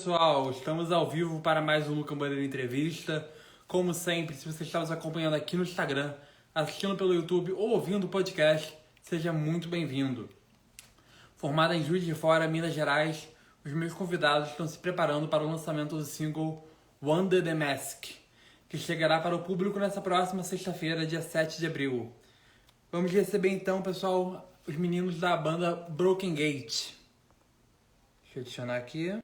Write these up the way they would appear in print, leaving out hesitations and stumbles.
Pessoal, estamos ao vivo para mais um Luca Bandeira Entrevista. Como sempre, se você está nos acompanhando aqui no Instagram, assistindo pelo YouTube ou ouvindo o podcast, seja muito bem-vindo. Formada em Juiz de Fora, Minas Gerais, os meus convidados estão se preparando para o lançamento do single Under the Mask, que chegará para o público nessa próxima sexta-feira, dia 7 de abril. Vamos receber então, pessoal, os meninos da banda Broken Gate. Deixa eu adicionar aqui.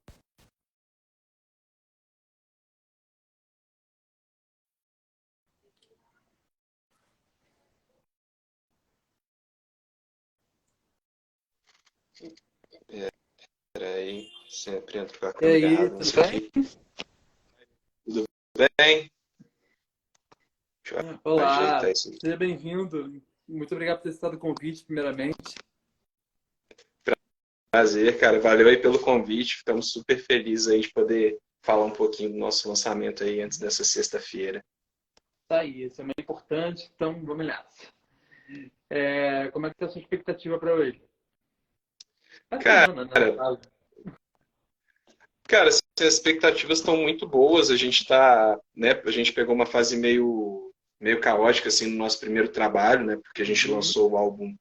Peraí, sempre entro com a E câmera aí, errada tudo nisso bem? aqui. Tudo bem? Deixa eu ajeitar Olá, isso aqui. seja bem-vindo. Muito obrigado por ter aceitado o convite, primeiramente. Prazer, cara. Valeu aí pelo convite. Ficamos super felizes aí de poder falar um pouquinho do nosso lançamento aí antes dessa sexta-feira. Tá aí, isso é muito importante, então vamos nessa. Como é que tá a sua expectativa para hoje? A Cara, semana, né, no caso. cara, as expectativas estão muito boas. A gente tá, né, a gente pegou uma fase meio caótica assim no nosso primeiro trabalho, né, porque a gente Uhum, lançou o álbum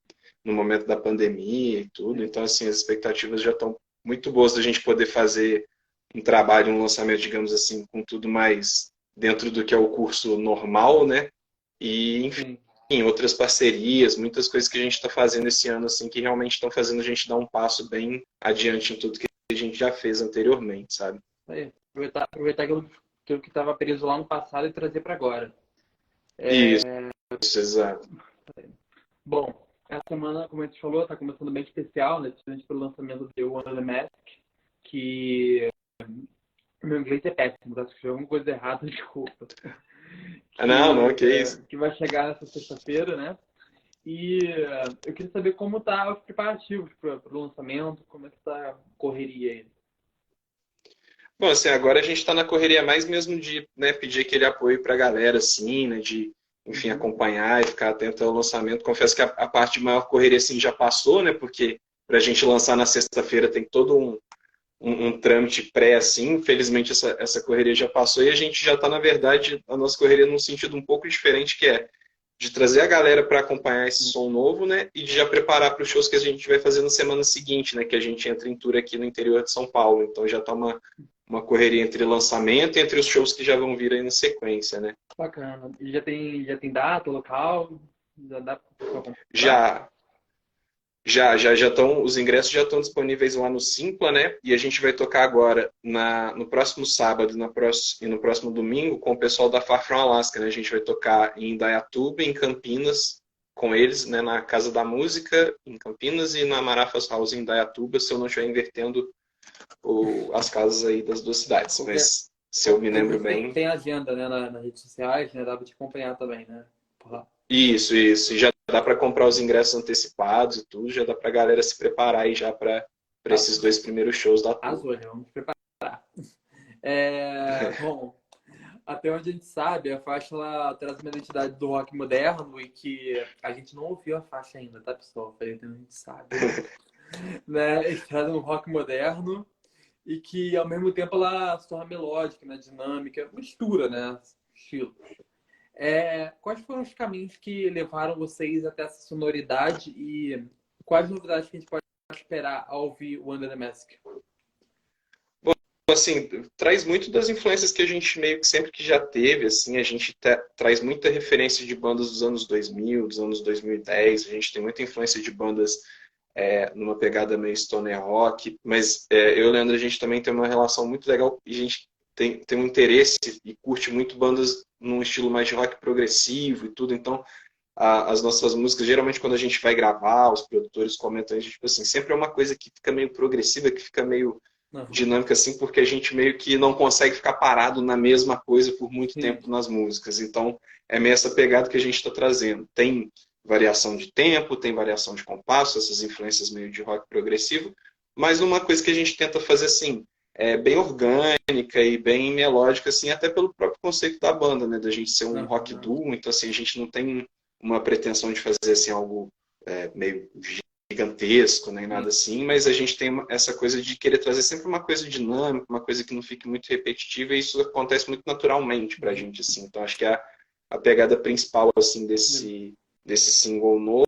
no momento da pandemia e tudo. Então, assim, as expectativas já estão muito boas da gente poder fazer um trabalho, um lançamento, digamos assim, com tudo mais dentro do que é o curso normal, né? E, sim. enfim, outras parcerias, muitas coisas que a gente está fazendo esse ano, assim, que realmente estão fazendo a gente dar um passo bem adiante em tudo que a gente já fez anteriormente, sabe? Aí, aproveitar aquilo que estava preso lá no passado e trazer para agora. Isso, exato. Bom, essa semana, como a gente falou, está começando bem especial, né? Principalmente pelo lançamento do Under the Mask, que meu inglês é péssimo, tá? Se tiver alguma coisa errada, desculpa. Ah, não, não, que isso. Que vai chegar nessa sexta-feira, né? E eu queria saber como tá os preparativos para o lançamento, como é que tá a correria aí. Bom, assim, agora a gente está na correria mais mesmo de, né, pedir aquele apoio para a galera, assim, né, de, enfim, Uhum. acompanhar e ficar atento ao lançamento. Confesso que a parte de maior correria, assim, já passou, né, porque para a gente lançar na sexta-feira tem todo um trâmite pré, assim, infelizmente essa correria já passou e a gente já está, na verdade, a nossa correria num sentido um pouco diferente, que é de trazer a galera para acompanhar esse som novo, né, e de já preparar para os shows que a gente vai fazer na semana seguinte, né, que a gente entra em tour aqui no interior de São Paulo. Então já está uma correria entre lançamento e entre os shows que já vão vir aí na sequência, né. Bacana. E já tem data, local? Já dá para comprar? Já já estão, os ingressos já estão disponíveis lá no Simpla, né? E a gente vai tocar agora no próximo sábado e no próximo domingo com o pessoal da Far From Alaska, né? A gente vai tocar em Indaiatuba, em Campinas, com eles, né? Na Casa da Música, em Campinas, e na Marafas House, em Indaiatuba, se eu não estiver invertendo as casas aí das duas cidades. Qualquer, Mas se eu qualquer me coisa lembro tem, bem, tem agenda, né, nas redes sociais, né? Dá para te acompanhar também, né? Por lá. isso. E já dá para comprar os ingressos antecipados e tudo, já dá para a galera se preparar aí já para Ah, esses dois primeiros shows da tour. arrasou, já vamos preparar. Bom, até onde a gente sabe, a faixa ela traz uma identidade do rock moderno e que a gente não ouviu a faixa ainda, tá, pessoal? Até onde a gente sabe. Né? Eles trazem um rock moderno e que, ao mesmo tempo, ela se torna melódica, né? Dinâmica, mistura, né? Estilo. Quais foram os caminhos que levaram vocês até essa sonoridade e quais novidades que a gente pode esperar ao ouvir o Under the Mask? Assim, traz muito das influências que a gente meio que sempre que já teve, assim, a gente traz muita referência de bandas dos anos 2000, dos anos 2010, a gente tem muita influência de bandas numa pegada meio stoner rock, mas eu e o Leandro, a gente também tem uma relação muito legal e a gente tem um interesse e curte muito bandas num estilo mais de rock progressivo e tudo, então as nossas músicas, geralmente quando a gente vai gravar, os produtores comentam, a gente, tipo assim, sempre é uma coisa que fica meio progressiva, que fica meio Uhum. dinâmica assim, porque a gente meio que não consegue ficar parado na mesma coisa por muito Sim. tempo nas músicas. Então, é meio essa pegada que a gente está trazendo. Tem variação de tempo, tem variação de compasso, essas influências meio de rock progressivo, mas uma coisa que a gente tenta fazer assim, bem orgânica e bem melódica, assim, até pelo próprio conceito da banda, né, da gente ser um rock Uhum. duo, então assim, a gente não tem uma pretensão de fazer assim algo meio gigantesco, nem nada assim, mas a gente tem essa coisa de querer trazer sempre uma coisa dinâmica, uma coisa que não fique muito repetitiva, e isso acontece muito naturalmente pra gente, assim. Então acho que é a pegada principal, assim, desse single novo,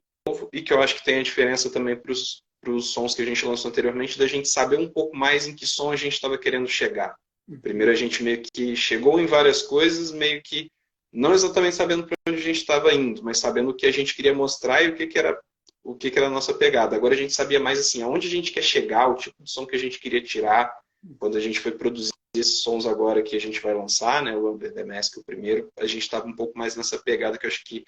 e que eu acho que tem a diferença também para os sons que a gente lançou anteriormente, da gente saber um pouco mais em que som a gente estava querendo chegar. Primeiro a gente meio que chegou em várias coisas, meio que não exatamente sabendo para onde a gente estava indo, mas sabendo o que a gente queria mostrar e o que era a nossa pegada. Agora a gente sabia mais assim, aonde a gente quer chegar, o tipo de som que a gente queria tirar. Quando a gente foi produzir esses sons agora que a gente vai lançar, né, o Under the Mask, o primeiro, a gente estava um pouco mais nessa pegada, que eu acho que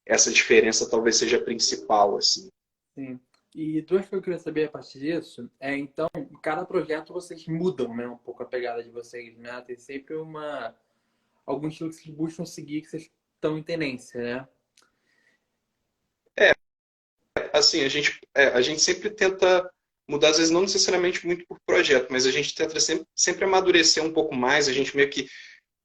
essa diferença talvez seja a principal, assim. Sim. E duas coisas que eu queria saber a partir disso então, cada projeto vocês mudam, né, um pouco a pegada de vocês, né? Tem sempre algum estilo que vocês buscam seguir que vocês estão em tendência, né? Assim, a gente sempre tenta mudar, às vezes não necessariamente muito por projeto, mas a gente tenta sempre amadurecer um pouco mais, a gente meio que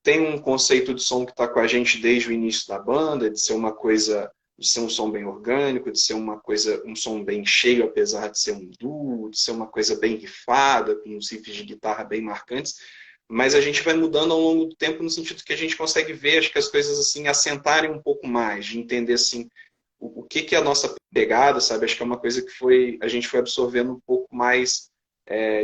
tem um conceito de som que está com a gente desde o início da banda, de ser uma coisa, de ser um som bem orgânico, de ser uma coisa, um som bem cheio, apesar de ser um duo, de ser uma coisa bem rifada, com uns riffs de guitarra bem marcantes, mas a gente vai mudando ao longo do tempo no sentido que a gente consegue ver, acho que as coisas assim assentarem um pouco mais, de entender assim o que é a nossa pegada, sabe? Acho que é uma coisa que a gente foi absorvendo um pouco mais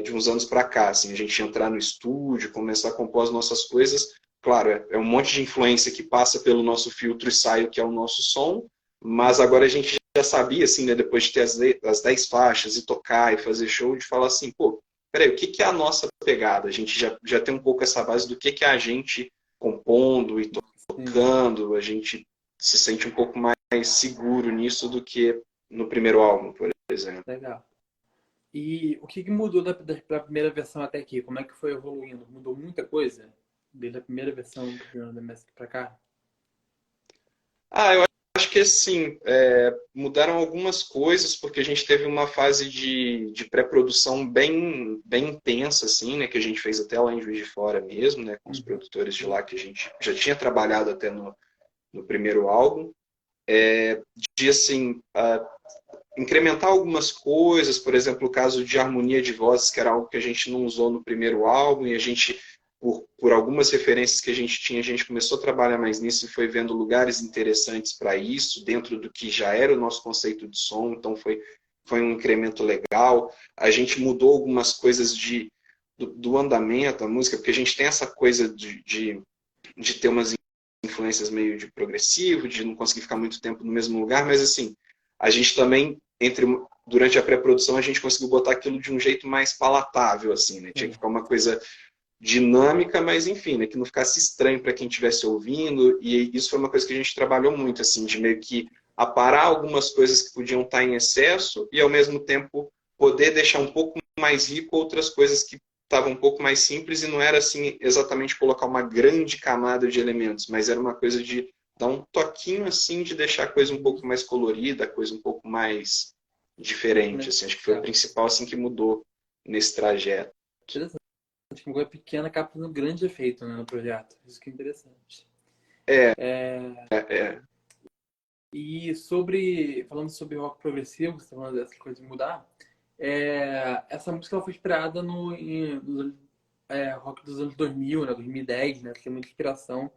de uns anos para cá, assim, a gente entrar no estúdio, começar a compor as nossas coisas. Claro, é um monte de influência que passa pelo nosso filtro e sai o que é o nosso som, mas agora a gente já sabia, assim, né, depois de ter as 10 faixas e tocar e fazer show, de falar assim, pô, peraí, o que é a nossa pegada? A gente já tem um pouco essa base do que é a gente compondo e tocando, a gente se sente um pouco mais seguro nisso do que no primeiro álbum, por exemplo. Legal. E o que mudou da primeira versão até aqui? Como é que foi evoluindo? Mudou muita coisa? Desde a primeira versão do Beyond the Mask pra cá? Eu acho que assim, mudaram algumas coisas, porque a gente teve uma fase de pré-produção bem intensa, assim, né, que a gente fez até lá em Juiz de Fora mesmo, né, com os produtores de lá, que a gente já tinha trabalhado até no primeiro álbum, de assim, incrementar algumas coisas, por exemplo, o caso de harmonia de vozes, que era algo que a gente não usou no primeiro álbum, e a gente, por algumas referências que a gente tinha, a gente começou a trabalhar mais nisso e foi vendo lugares interessantes para isso, dentro do que já era o nosso conceito de som, então foi um incremento legal. A gente mudou algumas coisas do andamento da música, porque a gente tem essa coisa de ter umas influências meio de progressivo, de não conseguir ficar muito tempo no mesmo lugar, mas assim, a gente também, durante a pré-produção, a gente conseguiu botar aquilo de um jeito mais palatável, assim, né? Tinha que ficar uma coisa dinâmica, mas enfim, né? Que não ficasse estranho para quem estivesse ouvindo, e isso foi uma coisa que a gente trabalhou muito, assim, de meio que aparar algumas coisas que podiam estar em excesso e, ao mesmo tempo, poder deixar um pouco mais rico outras coisas que estavam um pouco mais simples, e não era assim exatamente colocar uma grande camada de elementos, mas era uma coisa de dar um toquinho assim, de deixar a coisa um pouco mais colorida, a coisa um pouco mais diferente, assim. Acho que foi o principal assim que mudou nesse trajeto. Interessante. Uma coisa pequena acaba fazendo um grande efeito, né, no projeto. Isso que é interessante. E falando sobre rock progressivo, você está falando dessa coisa de mudar, essa música ela foi inspirada no rock dos anos 2000, né, 2010, né, tem muita inspiração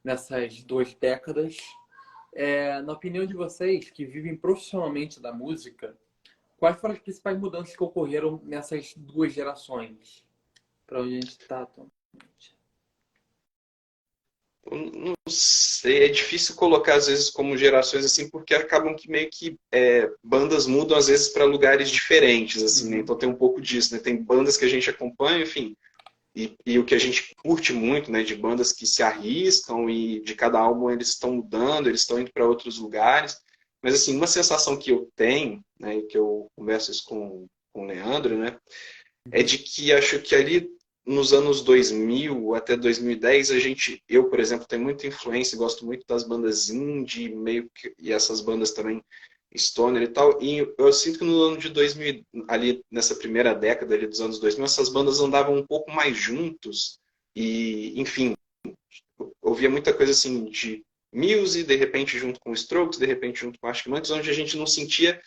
nessas 2 décadas. Na opinião de vocês, que vivem profissionalmente da música, quais foram as principais mudanças que ocorreram nessas 2 gerações? Para onde a gente está atualmente? Não sei, é difícil colocar às vezes como gerações assim, porque acabam que meio que bandas mudam às vezes para lugares diferentes, assim, né? Então tem um pouco disso, né? Tem bandas que a gente acompanha, enfim, e o que a gente curte muito, né? De bandas que se arriscam e de cada álbum eles estão mudando, eles estão indo para outros lugares. Mas assim, uma sensação que eu tenho, né? E que eu converso isso com o Leandro, né? É de que acho que ali nos anos 2000 até 2010, eu, por exemplo, tenho muita influência, gosto muito das bandas indie, e essas bandas também stoner e tal, e eu sinto que no ano de 2000, ali nessa primeira década ali dos anos 2000, essas bandas andavam um pouco mais juntos, e, enfim, ouvia muita coisa assim de Muse, de repente junto com Strokes, de repente junto com Arctic Monkeys, onde a gente não sentia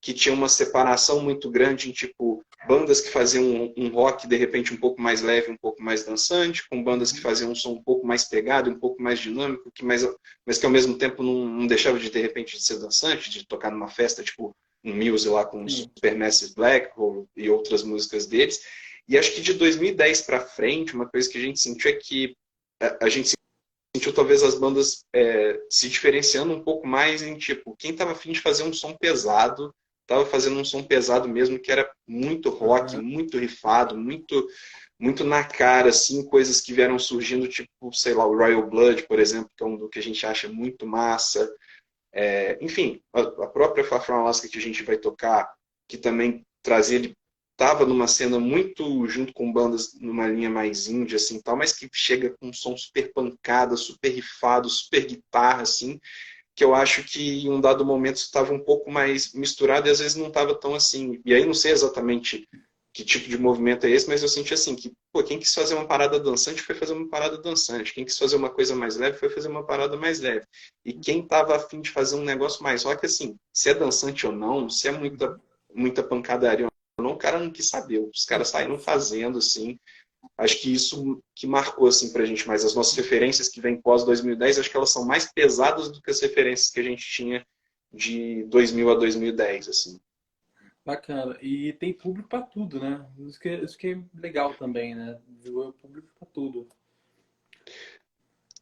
que tinha uma separação muito grande em, tipo, bandas que faziam um rock, de repente, um pouco mais leve, um pouco mais dançante, com bandas que faziam um som um pouco mais pegado, um pouco mais dinâmico, mas que ao mesmo tempo não deixava de repente, de ser dançante, de tocar numa festa, tipo um Muse lá com Supermassive Black Hole e outras músicas deles. E acho que de 2010 para frente, uma coisa que a gente sentiu é que a gente sentiu talvez as bandas se diferenciando um pouco mais em, tipo, quem estava afim de fazer um som pesado, estava fazendo um som pesado mesmo, que era muito rock, muito rifado, muito na cara, assim, coisas que vieram surgindo, tipo, sei lá, o Royal Blood, por exemplo, que é um do que a gente acha muito massa. Enfim, a própria Far From Alaska que a gente vai tocar, que também trazia, ele estava numa cena muito junto com bandas numa linha mais indie, assim, tal, mas que chega com um som super pancada, super rifado, super guitarra, assim, que eu acho que em um dado momento estava um pouco mais misturado e às vezes não estava tão assim. E aí não sei exatamente que tipo de movimento é esse, mas eu senti assim que, pô, quem quis fazer uma parada dançante foi fazer uma parada dançante. Quem quis fazer uma coisa mais leve foi fazer uma parada mais leve. E quem estava afim de fazer um negócio mais rock, assim, se é dançante ou não, se é muita pancadaria ou não, o cara não quis saber. Os caras saíram fazendo, assim. Acho que isso que marcou assim pra gente, mas as nossas referências que vêm pós 2010, acho que elas são mais pesadas do que as referências que a gente tinha de 2000 a 2010, assim. Bacana. E tem público para tudo, né? Isso que é legal também, né? O público para tudo.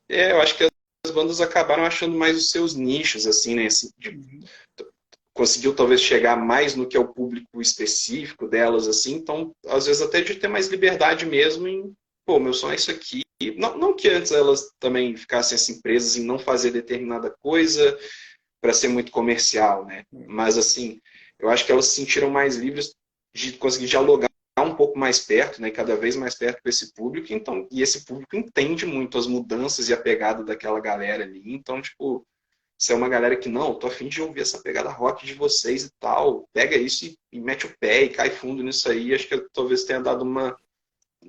Eu acho que as bandas acabaram achando mais os seus nichos, assim, né? Assim, conseguiu talvez chegar mais no que é o público específico delas, assim, então, às vezes até de ter mais liberdade mesmo em, pô, meu som é isso aqui. Não que antes elas também ficassem assim presas em não fazer determinada coisa para ser muito comercial, né? Mas assim, eu acho que elas se sentiram mais livres de conseguir dialogar um pouco mais perto, né? Cada vez mais perto com esse público, então, e esse público entende muito as mudanças e a pegada daquela galera ali, então, tipo, se é uma galera que não, tô afim de ouvir essa pegada rock de vocês e tal, pega isso e mete o pé e cai fundo nisso aí. Acho que talvez tenha dado uma,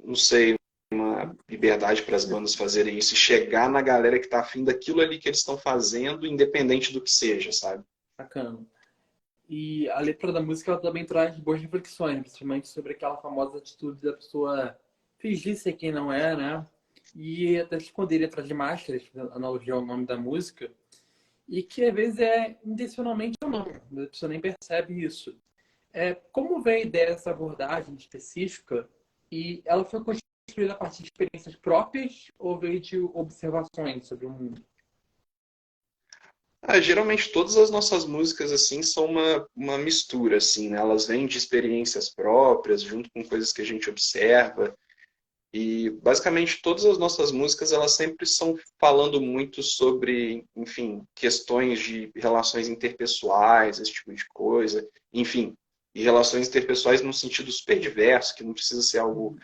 não sei, uma liberdade para as bandas fazerem isso e chegar na galera que tá afim daquilo ali que eles estão fazendo, independente do que seja, sabe? Bacana. E a letra da música ela também traz boas reflexões, principalmente sobre aquela famosa atitude da pessoa fingir ser quem não é, né? E até se esconder atrás de máscaras, analogia ao nome da música, e que às vezes é intencionalmente ou não, a pessoa nem percebe isso. Como veio a ideia dessa abordagem específica e ela foi construída a partir de experiências próprias ou veio de observações sobre o mundo? Geralmente todas as nossas músicas assim são uma mistura, assim, né? Elas vêm de experiências próprias, junto com coisas que a gente observa. E basicamente todas as nossas músicas elas sempre são falando muito sobre, enfim, questões de relações interpessoais, esse tipo de coisa, enfim, e relações interpessoais num sentido super diverso, que não precisa ser algo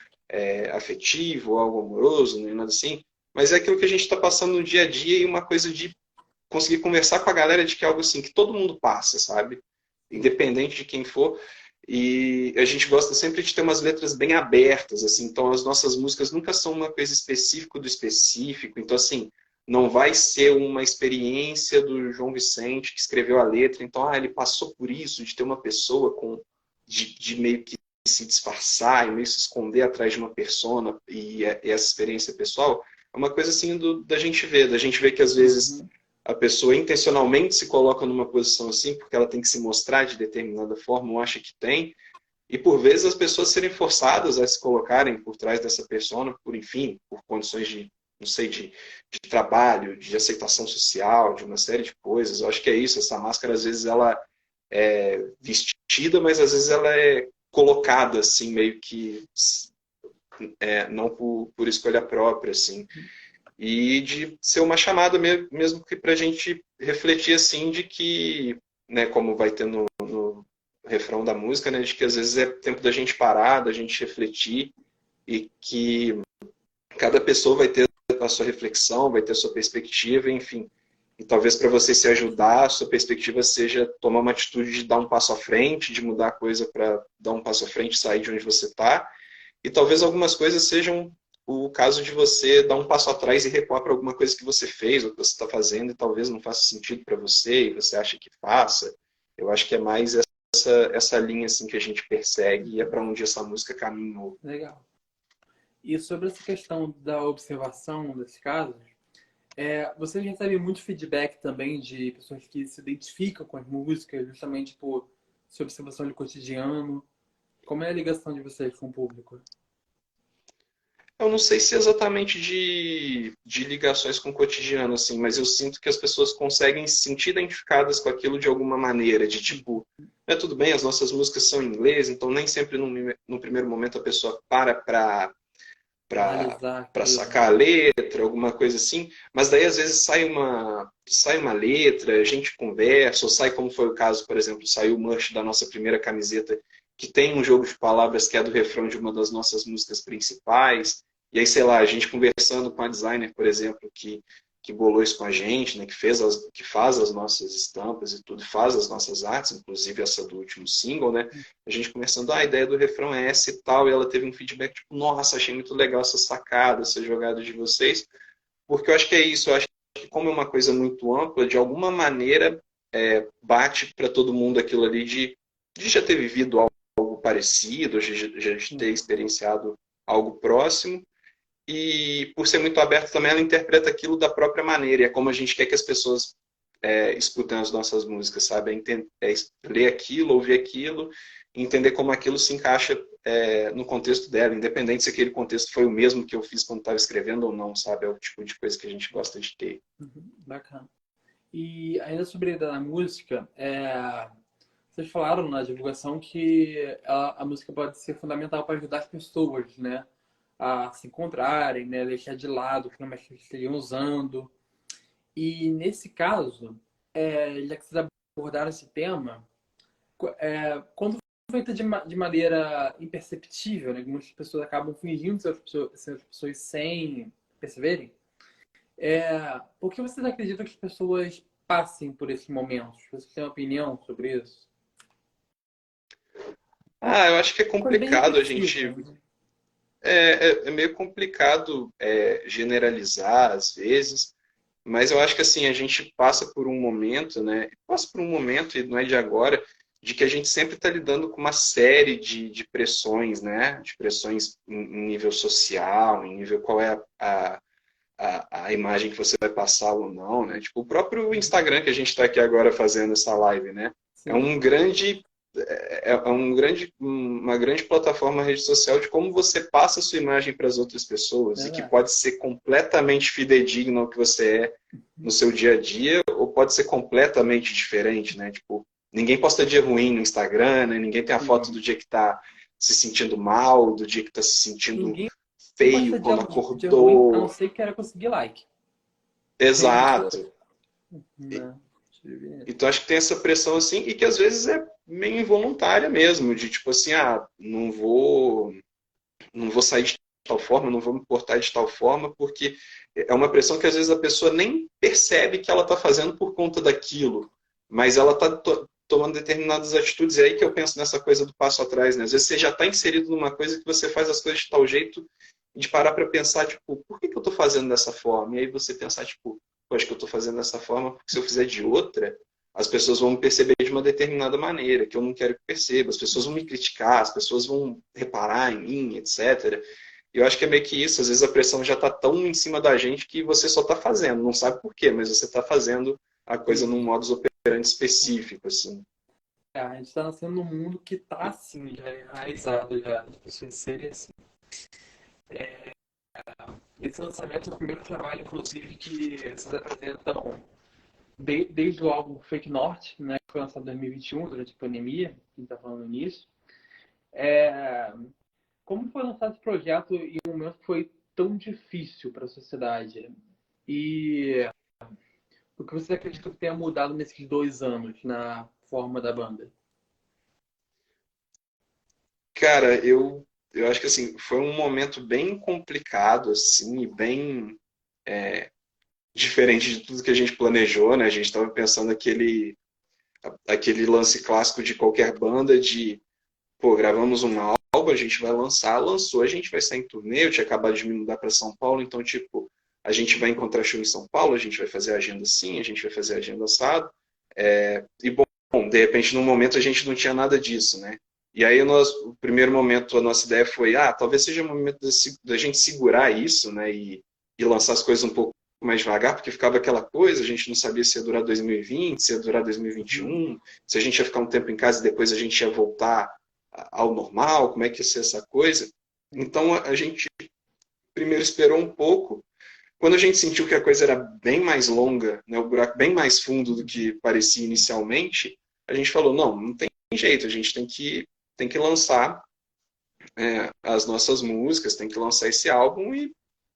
afetivo, algo amoroso, nem nada assim, mas é aquilo que a gente está passando no dia a dia e uma coisa de conseguir conversar com a galera de que é algo assim que todo mundo passa, sabe? Independente de quem for. E a gente gosta sempre de ter umas letras bem abertas, assim. Então as nossas músicas nunca são uma coisa específica do específico. Então assim, não vai ser uma experiência do João Vicente que escreveu a letra. Então, ele passou por isso, de ter uma pessoa de meio que se disfarçar e meio se esconder atrás de uma persona e essa experiência pessoal é uma coisa assim da gente ver. Da gente ver que às vezes a pessoa intencionalmente se coloca numa posição assim porque ela tem que se mostrar de determinada forma ou acha que tem. E por vezes as pessoas serem forçadas a se colocarem por trás dessa persona, por enfim, por condições de, não sei, de trabalho, de aceitação social, de uma série de coisas. Eu acho que é isso, essa máscara às vezes ela é vestida, mas às vezes ela é colocada assim, meio que não por escolha própria, assim. E de ser uma chamada mesmo que para a gente refletir assim de que, né, como vai ter no refrão da música, né, de que às vezes é tempo da gente parar, da gente refletir e que cada pessoa vai ter a sua reflexão, vai ter a sua perspectiva, enfim. E talvez para você se ajudar, a sua perspectiva seja tomar uma atitude de dar um passo à frente, de mudar a coisa para dar um passo à frente, sair de onde você está. E talvez algumas coisas sejam o caso de você dar um passo atrás e recuar para alguma coisa que você fez ou que você está fazendo e talvez não faça sentido para você e você acha que faça. Eu acho que é mais essa linha assim que a gente persegue e é para onde essa música caminhou. Legal. E sobre essa questão da observação desse caso, você recebe muito feedback também de pessoas que se identificam com as músicas, justamente por sua observação do cotidiano. Como é a ligação de vocês com o público? Eu não sei se é exatamente de ligações com o cotidiano, assim, mas eu sinto que as pessoas conseguem se sentir identificadas com aquilo de alguma maneira, de tipo, tudo bem, as nossas músicas são em inglês, então nem sempre no primeiro momento a pessoa Analisar para aquilo. sacar a letra, alguma coisa assim, mas daí às vezes sai uma letra, a gente conversa, ou sai como foi o caso, por exemplo, saiu o merch da nossa primeira camiseta, que tem um jogo de palavras que é do refrão de uma das nossas músicas principais, e aí, sei lá, a gente conversando com a designer, por exemplo, que bolou isso com a gente, né, que faz as nossas estampas e tudo, faz as nossas artes, inclusive essa do último single, né? A gente conversando, a ideia do refrão é essa e tal, e ela teve um feedback tipo, nossa, achei muito legal essa sacada, essa jogada de vocês, porque eu acho que é isso, eu acho que como é uma coisa muito ampla, de alguma maneira bate para todo mundo aquilo ali de já ter vivido algo parecido, já ter experienciado algo próximo, e por ser muito aberto também, ela interpreta aquilo da própria maneira. E é como a gente quer que as pessoas escutem as nossas músicas, sabe? Ler aquilo, ouvir aquilo, e entender como aquilo se encaixa no contexto dela, independente se aquele contexto foi o mesmo que eu fiz quando estava escrevendo ou não, sabe? É o tipo de coisa que a gente gosta de ter. Bacana. E ainda sobre a música, vocês falaram na divulgação que a música pode ser fundamental para ajudar as pessoas, né? A se encontrarem, né? Deixar de lado o que mais estariam usando. E nesse caso, já que vocês abordaram esse tema, quando foi feita de maneira imperceptível, né? Muitas pessoas acabam fingindo ser as pessoas sem perceberem. Por que vocês acreditam que as pessoas passem por esses momentos? Vocês têm uma opinião sobre isso? Eu acho que é Coisa bem complicado a reflexiva, gente. né? É meio complicado generalizar às vezes, mas eu acho que assim, a gente passa por um momento, né? Passa por um momento, e não é de agora, de que a gente sempre está lidando com uma série de pressões, né? De pressões em nível social, em nível qual é a imagem que você vai passar ou não, né? Tipo, o próprio Instagram que a gente está aqui agora fazendo essa live, né? É Sim. uma grande plataforma rede social de como você passa a sua imagem para as outras pessoas e que Verdade. pode ser completamente fidedigno ao que você é no seu dia a dia ou pode ser completamente diferente, né? Tipo, ninguém posta dia ruim no Instagram, né? Ninguém tem a foto Sim. do dia que está se sentindo mal, do dia que está se sentindo Ninguém feio posta quando dia ruim, a não acordou. ser que era conseguir like. Isso, Exato. né? Então acho que tem essa pressão assim e que às vezes é meio involuntária mesmo, de tipo assim, não vou sair de tal forma, não vou me portar de tal forma, porque é uma pressão que às vezes a pessoa nem percebe que ela está fazendo por conta daquilo, mas ela está tomando determinadas atitudes. É aí que eu penso nessa coisa do passo atrás, né? Às vezes você já está inserido numa coisa que você faz as coisas de tal jeito e de parar para pensar, tipo, por que eu estou fazendo dessa forma? E aí você pensar, tipo, eu acho que eu estou fazendo dessa forma porque se eu fizer de outra, as pessoas vão me perceber de uma determinada maneira, que eu não quero que perceba. As pessoas vão me criticar, as pessoas vão reparar em mim, etc. E eu acho que é meio que isso. Às vezes a pressão já está tão em cima da gente que você só está fazendo. Não sabe por quê, mas você está fazendo a coisa num modus operandi específico, assim. A gente está nascendo num mundo que está assim, já enraizado já, as pessoas serem assim. Esse lançamento é o primeiro trabalho, inclusive, que vocês apresentam desde o álbum Fake North, né, que foi lançado em 2021, durante a pandemia, que a gente está falando nisso. Como foi lançado esse projeto em um momento que foi tão difícil para a sociedade? E o que você acredita que tenha mudado nesses 2 anos na forma da banda? Cara, eu acho que assim, foi um momento bem complicado, assim, e bem diferente de tudo que a gente planejou, né? A gente estava pensando aquele lance clássico de qualquer banda de, pô, gravamos um álbum, a gente vai lançar, lançou, a gente vai sair em turnê, eu tinha acabado de me mudar para São Paulo, então, tipo, a gente vai encontrar show em São Paulo, a gente vai fazer a agenda assim, a gente vai fazer a agenda assado, e bom, de repente, num momento a gente não tinha nada disso, né? E aí, o primeiro momento, a nossa ideia foi, talvez seja o momento da gente segurar isso, né? E lançar as coisas um pouco mais devagar, porque ficava aquela coisa, a gente não sabia se ia durar 2020, se ia durar 2021, se a gente ia ficar um tempo em casa e depois a gente ia voltar ao normal, como é que ia ser essa coisa. Então, a gente primeiro esperou um pouco. Quando a gente sentiu que a coisa era bem mais longa, né, o buraco bem mais fundo do que parecia inicialmente, a gente falou, não tem jeito, a gente tem que lançar as nossas músicas, tem que lançar esse álbum e,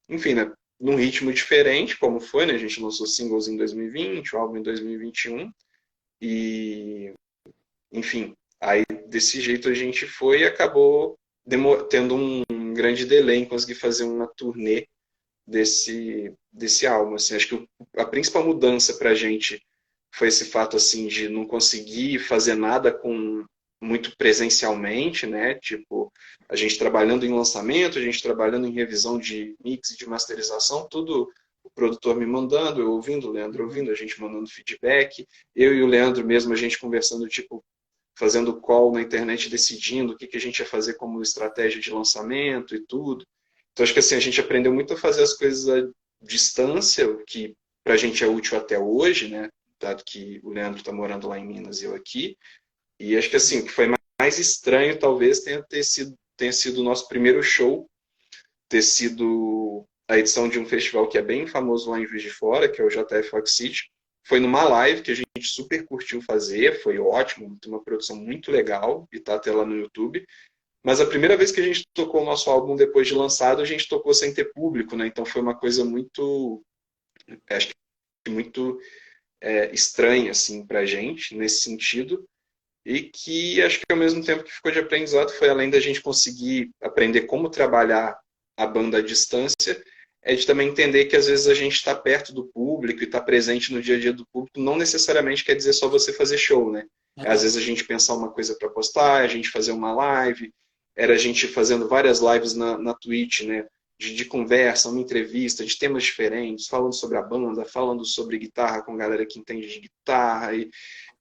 enfim, né, num ritmo diferente, como foi, né, a gente lançou singles em 2020, o álbum em 2021, e, enfim, aí desse jeito a gente foi e acabou tendo um grande delay em conseguir fazer uma turnê desse álbum. Assim, acho que a principal mudança para a gente foi esse fato assim de não conseguir fazer nada com muito presencialmente, né? Tipo, a gente trabalhando em lançamento, a gente trabalhando em revisão de mix e de masterização, tudo o produtor me mandando, eu ouvindo, o Leandro ouvindo, a gente mandando feedback, eu e o Leandro mesmo, a gente conversando, tipo, fazendo call na internet, decidindo o que a gente ia fazer como estratégia de lançamento e tudo. Então, acho que assim, a gente aprendeu muito a fazer as coisas à distância, o que para a gente é útil até hoje, né? Dado que o Leandro está morando lá em Minas e eu aqui. E acho que assim, o que foi mais estranho talvez tenha sido o nosso primeiro show, ter sido a edição de um festival que é bem famoso lá em Juiz de Fora, que é o JF Fox City. Foi numa live que a gente super curtiu fazer, foi ótimo, tem uma produção muito legal e tá até lá no YouTube. Mas a primeira vez que a gente tocou o nosso álbum depois de lançado, a gente tocou sem ter público, né? Então foi uma coisa muito, acho que muito estranha, assim, pra gente, nesse sentido. E que acho que ao mesmo tempo que ficou de aprendizado foi, além da gente conseguir aprender como trabalhar a banda à distância, é de também entender que às vezes a gente está perto do público e está presente no dia a dia do público, não necessariamente quer dizer só você fazer show, né? Às vezes a gente pensar uma coisa para postar, a gente fazer uma live, era a gente fazendo várias lives na Twitch, né? De conversa, uma entrevista, de temas diferentes, falando sobre a banda, falando sobre guitarra com galera que entende de guitarra, e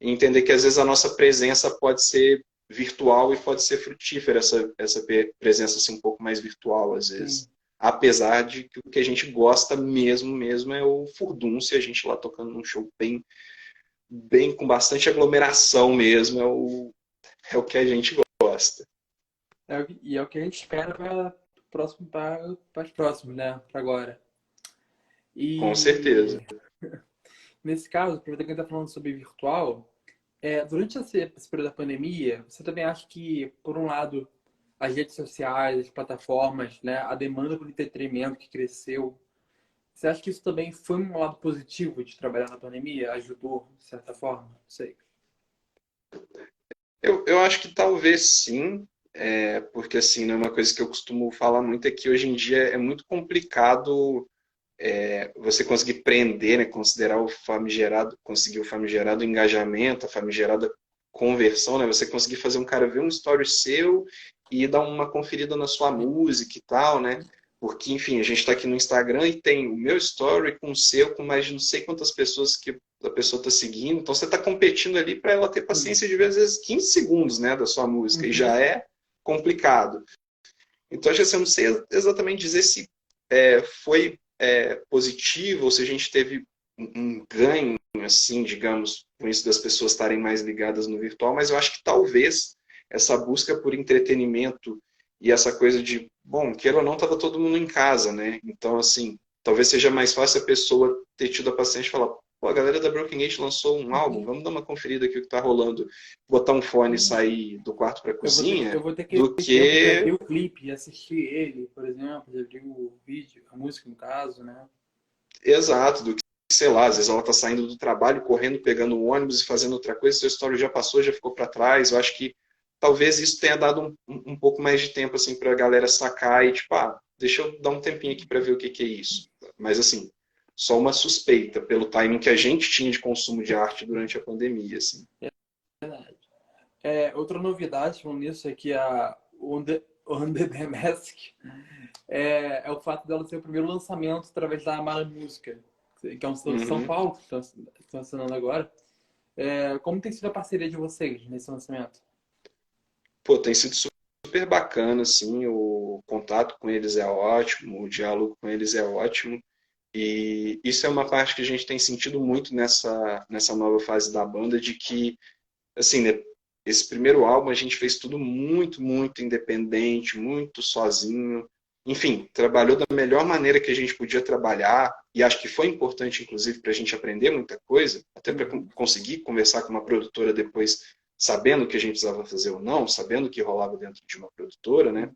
entender que às vezes a nossa presença pode ser virtual e pode ser frutífera, essa presença assim, um pouco mais virtual às vezes. Sim. Apesar de que o que a gente gosta mesmo é o furdúncio, a gente lá tocando num show bem com bastante aglomeração mesmo, é o que a gente gosta. E é o que a gente espera para próximo, para os próximos, né? Para agora. Com E certeza. nesse caso, aproveitando que a gente está falando sobre virtual, durante esse período da pandemia, você também acha que, por um lado, as redes sociais, as plataformas, né, a demanda por entretenimento que cresceu, você acha que isso também foi um lado positivo de trabalhar na pandemia? Ajudou, de certa forma? Não sei. Eu acho que talvez sim, porque assim, né, uma coisa que eu costumo falar muito é que hoje em dia é muito complicado você conseguir prender, né, considerar conseguir o famigerado engajamento, a famigerada conversão, né, você conseguir fazer um cara ver um story seu e dar uma conferida na sua música e tal, né? Porque, enfim, a gente está aqui no Instagram e tem o meu story com o seu, com mais de não sei quantas pessoas que a pessoa está seguindo. Então você está competindo ali para ela ter paciência de ver, às vezes, 15 segundos, né, da sua música, e já é complicado. Então, acho que assim, eu não sei exatamente dizer se foi positivo ou se a gente teve um ganho, assim, digamos, com isso das pessoas estarem mais ligadas no virtual, mas eu acho que talvez essa busca por entretenimento e essa coisa de, bom, queira ou não, estava todo mundo em casa, né? Então, assim, talvez seja mais fácil a pessoa ter tido a paciência de falar, pô, a galera da Broken Gate lançou um álbum, vamos dar uma conferida aqui o que está rolando, botar um fone e sair do quarto para a cozinha, Eu vou ter que do tempo de abrir que o clipe e assistir ele, por exemplo, de abrir o vídeo, a música no caso, né? exato, do que, sei lá, às vezes ela está saindo do trabalho, correndo, pegando o ônibus e fazendo outra coisa, seu story já passou, já ficou para trás. Eu acho que talvez isso tenha dado um pouco mais de tempo assim para a galera sacar e tipo, deixa eu dar um tempinho aqui para ver o que é isso. Mas assim, só uma suspeita pelo timing que a gente tinha de consumo de arte durante a pandemia, assim. Outra novidade falando nisso é que a On The Mask é o fato dela ser o primeiro lançamento através da Amara Música, que é um São Uhum. Paulo, que estão assinando agora. Como tem sido a parceria de vocês nesse lançamento? Pô, tem sido super bacana, assim, o contato com eles é ótimo, o diálogo com eles é ótimo. E isso é uma parte que a gente tem sentido muito nessa nova fase da banda, de que, assim, né, esse primeiro álbum a gente fez tudo muito, muito independente, muito sozinho. Enfim, trabalhou da melhor maneira que a gente podia trabalhar, e acho que foi importante, inclusive, para a gente aprender muita coisa, até para Uhum. conseguir conversar com uma produtora depois, sabendo o que a gente precisava fazer ou não, sabendo o que rolava dentro de uma produtora, né?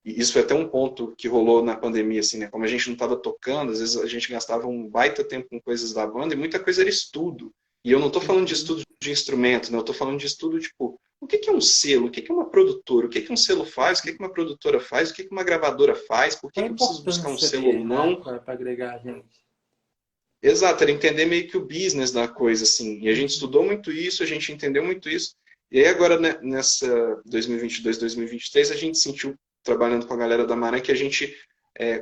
E isso foi até um ponto que rolou na pandemia, assim, né? Como a gente não estava tocando, às vezes a gente gastava um baita tempo com coisas da banda e muita coisa era estudo. E eu não estou falando de Uhum. estudo de instrumento, né? Eu estou falando de estudo, tipo, o que é um selo? O que é uma produtora? O que um selo faz? O que uma produtora faz? O que uma gravadora faz? Por Qual a que eu preciso buscar um importância selo ou dele, né, não? para agregar a gente? Exato, era entender meio que o business da coisa, assim. E a gente Uhum. estudou muito isso, a gente entendeu muito isso. E aí agora, né, nessa 2022, 2023, a gente sentiu, trabalhando com a galera da Maran, que a gente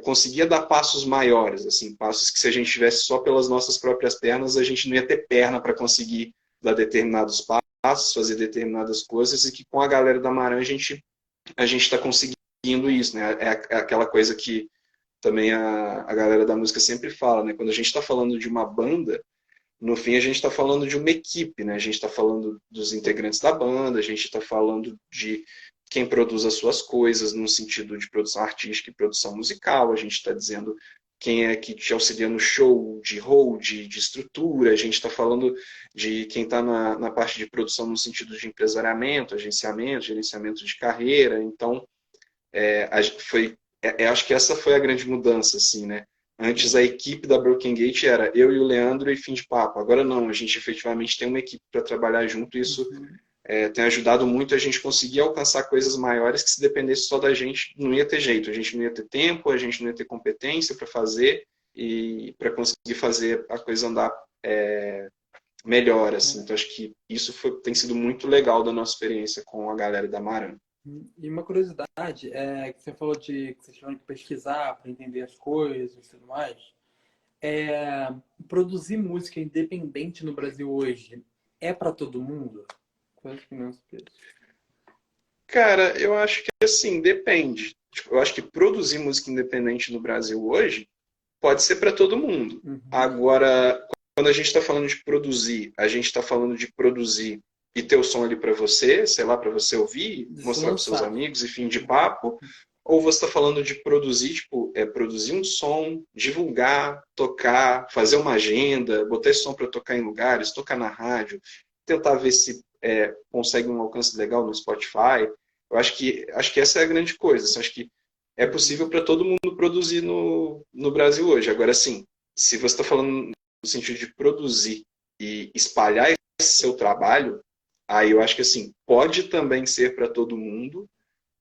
conseguia dar passos maiores, assim, passos que se a gente tivesse só pelas nossas próprias pernas, a gente não ia ter perna para conseguir dar determinados passos, fazer determinadas coisas, e que com a galera da Maran a gente está conseguindo isso, né? É aquela coisa que também a galera da música sempre fala, né? Quando a gente está falando de uma banda, no fim a gente está falando de uma equipe, né? A gente está falando dos integrantes da banda, a gente está falando de quem produz as suas coisas, no sentido de produção artística e produção musical, a gente está dizendo quem é que te auxilia no show, de hold, de estrutura, a gente está falando de quem está na parte de produção no sentido de empresariamento, agenciamento, gerenciamento de carreira. Então, foi, acho que essa foi a grande mudança, assim, né? Antes a equipe da Broken Gate era eu e o Leandro e fim de papo. Agora não, a gente efetivamente tem uma equipe para trabalhar junto e isso Uhum. tem ajudado muito a gente conseguir alcançar coisas maiores que se dependesse só da gente não ia ter jeito, a gente não ia ter tempo, a gente não ia ter competência para fazer e para conseguir fazer a coisa andar melhor, assim. Então acho que isso tem sido muito legal da nossa experiência com a galera da Maran. E uma curiosidade é que você falou de que vocês tiveram que pesquisar para entender as coisas e tudo mais. É, Produzir música independente no Brasil hoje é para todo mundo? Qual é a sua opinião sobre isso? Cara, eu acho que assim, depende. Tipo, eu acho que produzir música independente no Brasil hoje pode ser para todo mundo. Uhum. Agora, quando a gente está falando de produzir, a gente está falando de produzir e ter o som ali para você, sei lá, para você ouvir, De se mostrar para seus lançar. amigos e fim de papo, ou você está falando de produzir, tipo, produzir um som, divulgar, tocar, fazer uma agenda, botar esse som para tocar em lugares, tocar na rádio, tentar ver se consegue um alcance legal no Spotify. Eu acho que essa é a grande coisa. Assim, acho que é Uhum. possível para todo mundo produzir no Brasil hoje. Agora, sim, se você está falando no sentido de produzir e espalhar esse seu trabalho, aí eu acho que assim, pode também ser para todo mundo,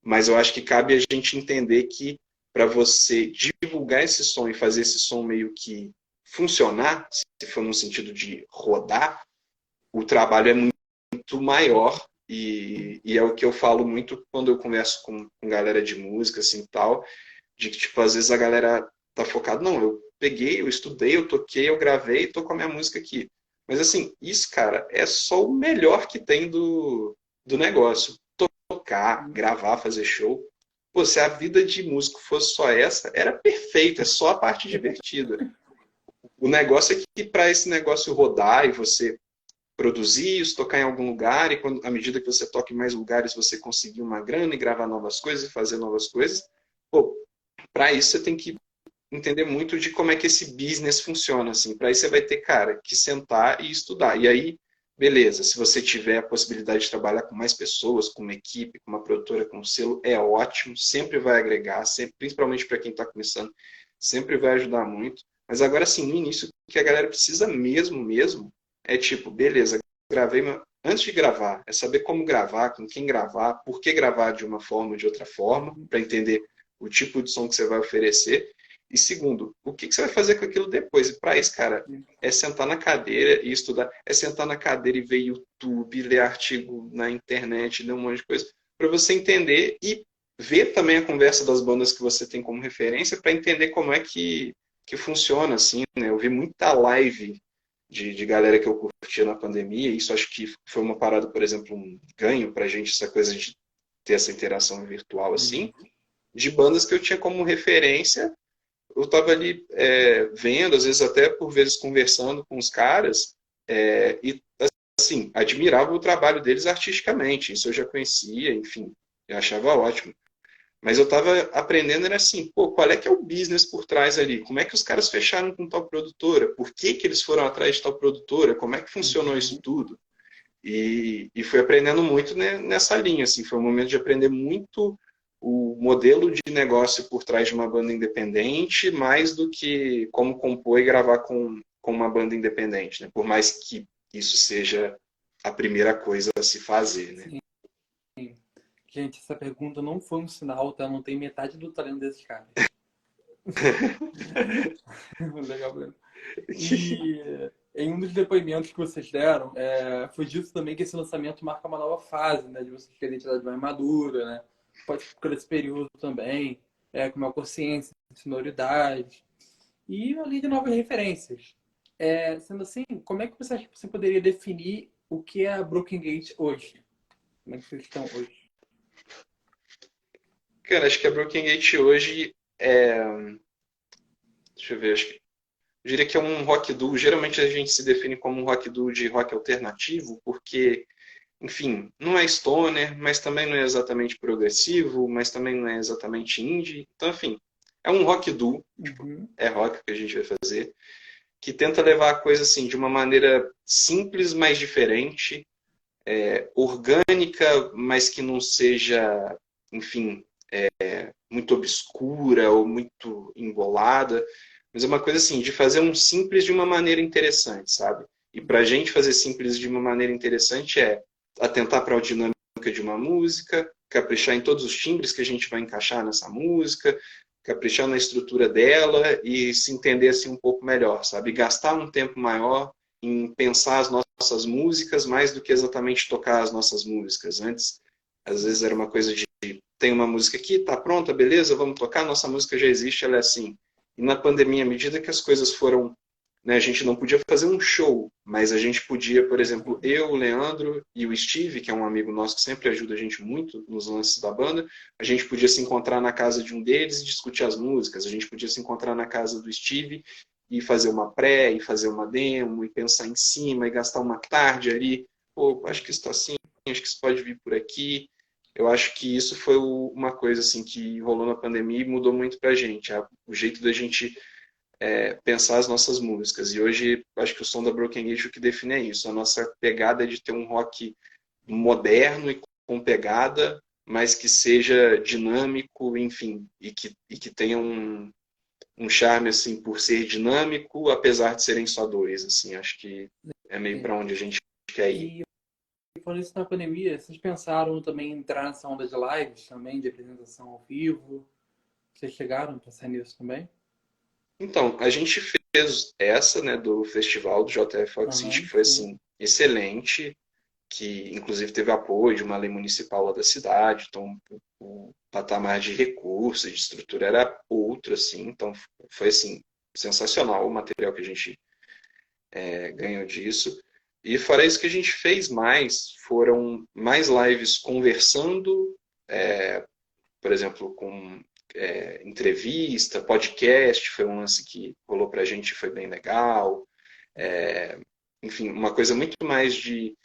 mas eu acho que cabe a gente entender que para você divulgar esse som e fazer esse som meio que funcionar, se for no sentido de rodar, o trabalho é muito maior e é o que eu falo muito quando eu converso com galera de música assim tal, de que tipo às vezes a galera tá focada, não, eu peguei, eu estudei, eu toquei, eu gravei, tô com a minha música aqui. Mas assim, isso, cara, é só o melhor que tem do negócio. Tocar, gravar, fazer show. Pô, se a vida de músico fosse só essa, era perfeito, é só a parte divertida. O negócio é que para esse negócio rodar e você produzir isso, tocar em algum lugar, e quando, à medida que você toca em mais lugares, você conseguir uma grana e gravar novas coisas e fazer novas coisas, pô, para isso você tem que entender muito de como é que esse business funciona, assim. Para isso você vai ter, cara, que sentar e estudar. E aí, beleza, se você tiver a possibilidade de trabalhar com mais pessoas, com uma equipe, com uma produtora, com um selo, é ótimo, sempre vai agregar, sempre, principalmente para quem está começando, sempre vai ajudar muito. Mas agora sim, no início, o que a galera precisa mesmo, é tipo, beleza, gravei, mas antes de gravar, é saber como gravar, com quem gravar, por que gravar de uma forma ou de outra forma, Uhum. para entender o tipo de som que você vai oferecer. E segundo, o que você vai fazer com aquilo depois? E para isso, cara, é sentar na cadeira e estudar. É sentar na cadeira e ver YouTube, ler artigo na internet, ler um monte de coisa, para você entender e ver também a conversa das bandas que você tem como referência para entender como é que funciona, assim, né? Eu vi muita live de galera que eu curtia na pandemia. Isso acho que foi uma parada, por exemplo, um ganho pra gente, essa coisa de ter essa interação virtual Uhum. assim, de bandas que eu tinha como referência. Eu estava ali vendo, às vezes até por vezes conversando com os caras, e assim, admirava o trabalho deles artisticamente. Isso eu já conhecia, enfim, eu achava ótimo. Mas eu estava aprendendo, era assim, pô, qual é que é o business por trás ali? Como é que os caras fecharam com tal produtora? Por que que eles foram atrás de tal produtora? Como é que funcionou isso Uhum. tudo? E fui aprendendo muito nessa linha, assim, foi um momento de aprender muito o modelo de negócio por trás de uma banda independente, mais do que como compor e gravar com uma banda independente, né? Por mais que isso seja a primeira coisa a se fazer, né? Sim. Gente, essa pergunta não foi um sinal, tá? Não tem metade do talento desses caras. Legal, Bruno. E em um dos depoimentos que vocês deram, foi dito também que esse lançamento marca uma nova fase, né? De vocês terem identidade mais madura, né? Pode ficar nesse período também, com uma consciência, sonoridade. E além de novas referências. Sendo assim, como é que você acha que você poderia definir o que é a Broken Gate hoje? Como é que vocês estão hoje? Cara, acho que a Broken Gate hoje é. Deixa eu ver, acho que. Eu diria que é um rock duo. Geralmente a gente se define como um rock duo de rock alternativo, porque enfim, não é stoner, mas também não é exatamente progressivo, mas também não é exatamente indie. Então, enfim, é um rock duo, tipo, Uhum. é rock que a gente vai fazer, que tenta levar a coisa assim de uma maneira simples, mas diferente, orgânica, mas que não seja, enfim, muito obscura ou muito embolada, mas é uma coisa assim de fazer um simples de uma maneira interessante, sabe? E para a gente fazer simples de uma maneira interessante é atentar para a dinâmica de uma música, caprichar em todos os timbres que a gente vai encaixar nessa música, caprichar na estrutura dela e se entender assim um pouco melhor, sabe? Gastar um tempo maior em pensar as nossas músicas mais do que exatamente tocar as nossas músicas. Antes, às vezes era uma coisa de tem uma música aqui, tá pronta, beleza, vamos tocar, nossa música já existe, ela é assim. E na pandemia, à medida que as coisas foram, né, a gente não podia fazer um show, mas a gente podia, por exemplo, Uhum. eu, o Leandro e o Steve, que é um amigo nosso que sempre ajuda a gente muito nos lances da banda, a gente podia se encontrar na casa de um deles e discutir as músicas, a gente podia se encontrar na casa do Steve e fazer uma pré, e fazer uma demo, e pensar em cima, e gastar uma tarde ali, pô, acho que isso está assim, acho que isso pode vir por aqui. Eu acho que isso foi uma coisa assim que rolou na pandemia e mudou muito pra gente, o jeito da gente pensar as nossas músicas. E hoje, acho que o som da Broken Age o que define é isso. A nossa pegada é de ter um rock moderno e com pegada, mas que seja dinâmico, enfim, e que tenha um charme assim por ser dinâmico, apesar de serem só dois. Assim, acho que é meio para onde a gente quer ir. E falando isso na pandemia, vocês pensaram também em entrar nessa onda de lives também, de apresentação ao vivo? Vocês chegaram a pensar nisso também? Então, a gente fez essa, né, do festival do JF Fox City, que Aham, foi sim. assim excelente, que inclusive teve apoio de uma lei municipal lá da cidade, então o patamar de recursos, de estrutura era outro, assim, então foi assim sensacional o material que a gente ganhou disso. E fora isso que a gente fez mais, foram mais lives conversando, por exemplo, com entrevista, podcast, foi um lance que rolou pra gente, foi bem legal. Enfim, uma coisa muito mais de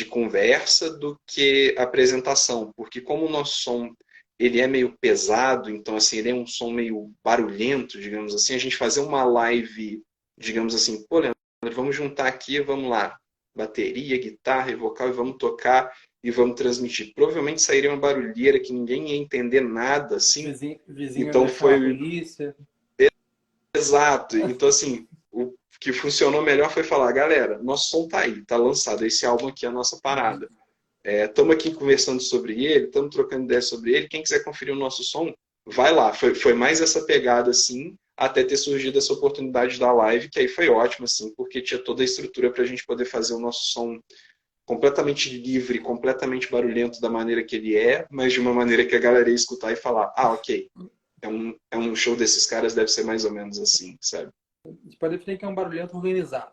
conversa do que apresentação, porque como o nosso som ele é meio pesado, então assim, ele é um som meio barulhento, digamos assim, a gente fazer uma live, digamos assim, pô, Leandro, vamos juntar aqui, vamos lá, bateria, guitarra e vocal e vamos tocar e vamos transmitir. Provavelmente sairia uma barulheira que ninguém ia entender nada, assim, Vizinho então vai chamar a foi polícia. exato. Então, assim, o que funcionou melhor foi falar, galera, nosso som tá aí, tá lançado, esse álbum aqui é a nossa Uhum. parada. Estamos aqui conversando sobre ele, estamos trocando ideias sobre ele, quem quiser conferir o nosso som, vai lá. Foi mais essa pegada, assim, até ter surgido essa oportunidade da live, que aí foi ótimo, assim, porque tinha toda a estrutura para a gente poder fazer o nosso som completamente livre, completamente barulhento da maneira que ele é, mas de uma maneira que a galera ia escutar e falar, ah, ok, é um show desses caras, deve ser mais ou menos assim, sabe? A gente pode definir que é um barulhento organizado.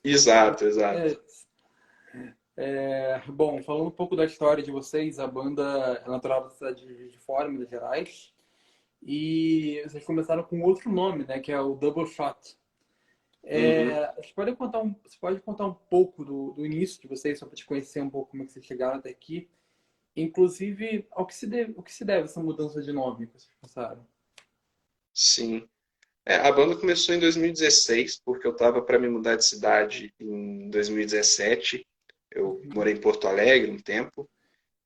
Exato, exato. É, bom, falando um pouco da história de vocês, a banda é natural da cidade de Juiz de Fora, Minas Gerais, e vocês começaram com outro nome, né, que é o Double Shot. Uhum. Você pode contar um pouco do início de vocês, só para te conhecer um pouco como é que vocês chegaram até aqui, inclusive o que se deve essa mudança de nome que vocês pensaram? Sim. A banda começou em 2016, porque eu estava para me mudar de cidade em 2017. Eu Uhum, morei em Porto Alegre um tempo.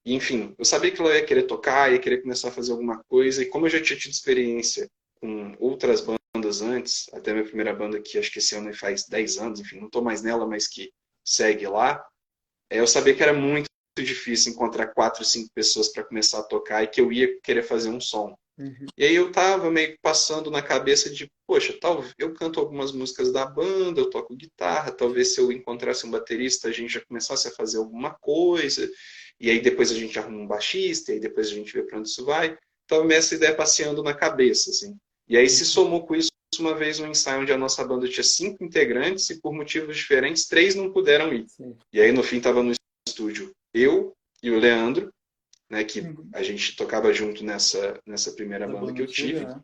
E, enfim, eu sabia que eu ia querer tocar, ia querer começar a fazer alguma coisa. E como eu já tinha tido experiência com outras bandas antes, até minha primeira banda, que acho que esse ano faz 10 anos, enfim, não estou mais nela, mas que segue lá, eu sabia que era muito difícil encontrar 4, 5 pessoas para começar a tocar e que eu ia querer fazer um som. uhum, E aí eu tava meio que passando na cabeça de, poxa, talvez eu canto algumas músicas da banda, eu toco guitarra, talvez se eu encontrasse um baterista a gente já começasse a fazer alguma coisa, e aí depois a gente arruma um baixista, e aí depois a gente vê para onde isso vai. Então essa ideia passeando na cabeça, assim. E aí se uhum, somou com isso uma vez um ensaio onde a nossa banda tinha 5 integrantes e por motivos diferentes 3 não puderam ir. sim. E aí no fim tava no estúdio eu e o Leandro, né, que Uhum. a gente tocava junto nessa primeira Da banda banda que eu antiga, tive. né?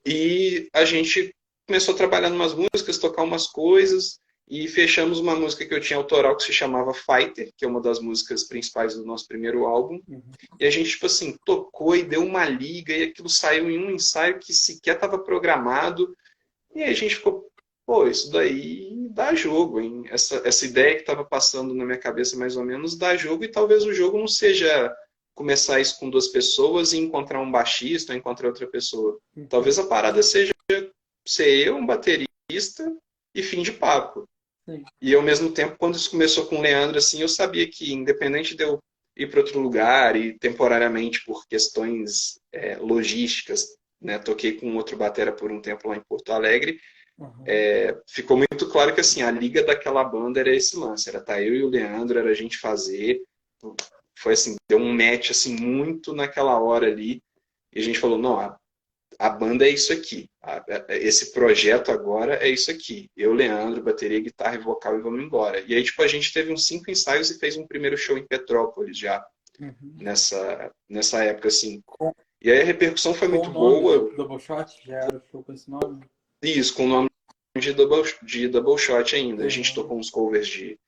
E a gente começou a trabalhar em umas músicas, tocar umas coisas, e fechamos uma música que eu tinha autoral que se chamava Fighter, que é uma das músicas principais do nosso primeiro álbum. Uhum. E a gente, tipo assim, tocou e deu uma liga, e aquilo saiu em um ensaio que sequer estava programado. E aí a gente ficou, pô, isso daí dá jogo, hein? Essa ideia que estava passando na minha cabeça mais ou menos dá jogo, e talvez o jogo não seja começar isso com 2 pessoas e encontrar um baixista ou encontrar outra pessoa. Uhum. Talvez a parada seja ser eu, um baterista e fim de papo. Sim. E ao mesmo tempo, quando isso começou com o Leandro, assim, eu sabia que independente de eu ir para outro lugar e temporariamente por questões logísticas, né, toquei com outro batera por um tempo lá em Porto Alegre, Uhum. ficou muito claro que assim a liga daquela banda era esse lance, era tá eu e o Leandro, era a gente fazer, foi assim, deu um match assim muito naquela hora ali, e a gente falou, não, a banda é isso aqui. Esse projeto agora é isso aqui. Eu, Leandro, bateria, guitarra e vocal e vamos embora. E aí, tipo, a gente teve uns 5 ensaios e fez um primeiro show em Petrópolis já, Uhum. nessa época, assim. Com, E aí a repercussão foi com o muito nome boa. Double Shot, já era o show com esse nome? Isso, com o nome de Double Shot ainda. A gente Legal. tocou uns covers de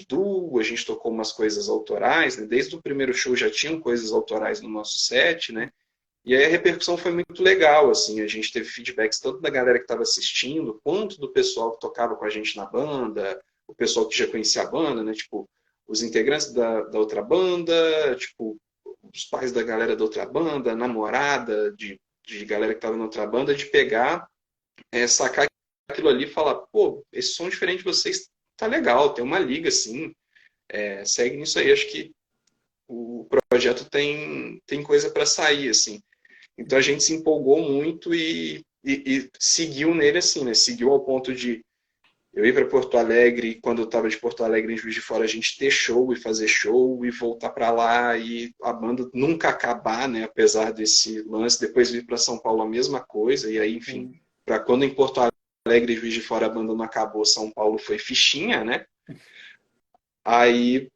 duo, a gente tocou umas coisas autorais, né? Desde o primeiro show já tinham coisas autorais no nosso set, né? E aí a repercussão foi muito legal, assim, a gente teve feedbacks tanto da galera que estava assistindo, quanto do pessoal que tocava com a gente na banda, o pessoal que já conhecia a banda, né, tipo, os integrantes da outra banda, tipo, os pais da galera da outra banda, a namorada de galera que estava na outra banda, de pegar, sacar aquilo ali e falar, pô, esse som diferente de vocês tá legal, tem uma liga, assim, segue nisso aí, acho que o projeto tem coisa para sair, assim. Então a gente se empolgou muito e seguiu nele assim, né? Seguiu ao ponto de eu ir para Porto Alegre e quando eu estava de Porto Alegre em Juiz de Fora a gente ter show e fazer show e voltar para lá e a banda nunca acabar, né? Apesar desse lance, depois vir para São Paulo a mesma coisa e aí, enfim, Sim. para quando em Porto Alegre e Juiz de Fora a banda não acabou, São Paulo foi fichinha, né? Aí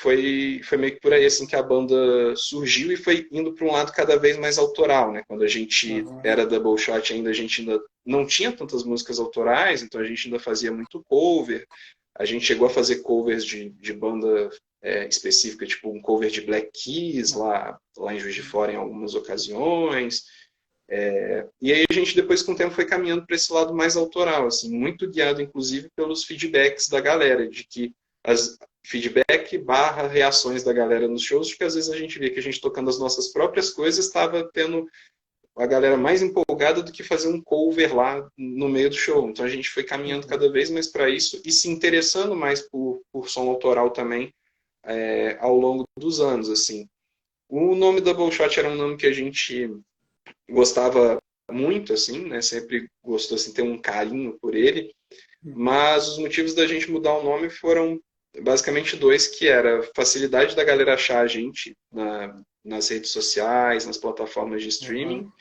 foi meio que por aí assim que a banda surgiu e foi indo para um lado cada vez mais autoral, né? Quando a gente Uhum. era Double Shot ainda, a gente ainda não tinha tantas músicas autorais, então a gente ainda fazia muito cover. A gente chegou a fazer covers de banda específica, tipo um cover de Black Keys lá em Juiz de Fora em algumas ocasiões. E aí a gente depois com o tempo foi caminhando para esse lado mais autoral, assim, muito guiado inclusive pelos feedbacks da galera, de que as feedback barra reações da galera nos shows, porque às vezes a gente via que a gente tocando as nossas próprias coisas estava tendo a galera mais empolgada do que fazer um cover lá no meio do show. Então a gente foi caminhando Uhum. cada vez mais para isso e se interessando mais por som autoral também ao longo dos anos, assim. O nome Double Shot era um nome que a gente gostava muito, assim, né? Sempre gostou, assim, ter um carinho por ele. Uhum. Mas os motivos da gente mudar o nome foram basicamente dois, que era a facilidade da galera achar a gente nas redes sociais, nas plataformas de streaming. Uhum.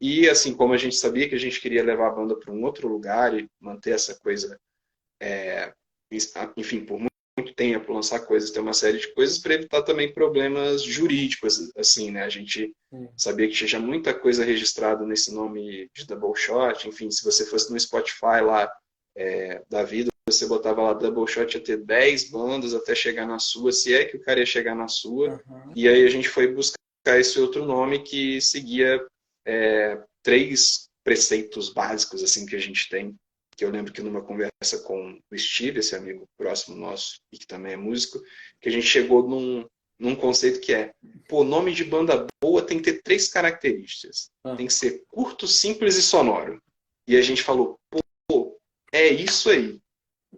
E assim, como a gente sabia que a gente queria levar a banda para um outro lugar e manter essa coisa enfim, por muito tempo, lançar coisas, ter uma série de coisas para evitar também problemas jurídicos, assim, né? A gente sabia que tinha muita coisa registrada nesse nome de Double Shot, enfim, se você fosse no Spotify lá da vida, você botava lá Double Shot, ia ter 10 bandas até chegar na sua, se é que o cara ia chegar na sua, e aí a gente foi buscar esse outro nome que seguia 3 preceitos básicos, assim, que a gente tem, que eu lembro que numa conversa com o Steve, esse amigo próximo nosso, e que também é músico, que a gente chegou num conceito que pô, nome de banda boa tem que ter 3 características. Tem que ser curto, simples e sonoro. E a gente falou, pô, é isso aí.